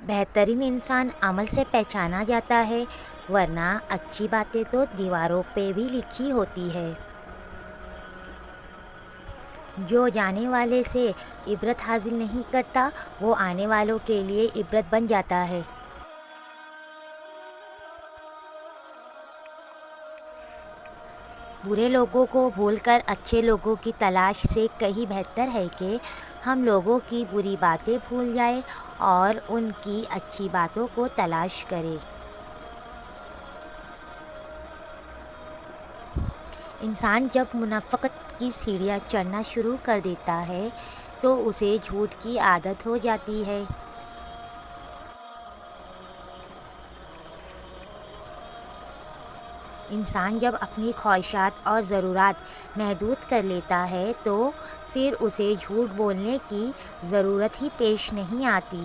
بہترین انسان عمل سے پہچانا جاتا ہے، ورنہ اچھی باتیں تو دیواروں پہ بھی لکھی ہوتی ہے۔ جو جانے والے سے عبرت حاصل نہیں کرتا وہ آنے والوں کے لیے عبرت بن جاتا ہے۔ برے لوگوں کو بھول کر اچھے لوگوں کی تلاش سے کہیں بہتر ہے کہ ہم لوگوں کی بری باتیں بھول جائیں اور ان کی اچھی باتوں کو تلاش کریں۔ انسان جب منافقت کی سیڑھیاں چڑھنا شروع کر دیتا ہے تو اسے جھوٹ کی عادت ہو جاتی ہے۔ انسان جب اپنی خواہشات اور ضرورات محدود کر لیتا ہے تو پھر اسے جھوٹ بولنے کی ضرورت ہی پیش نہیں آتی۔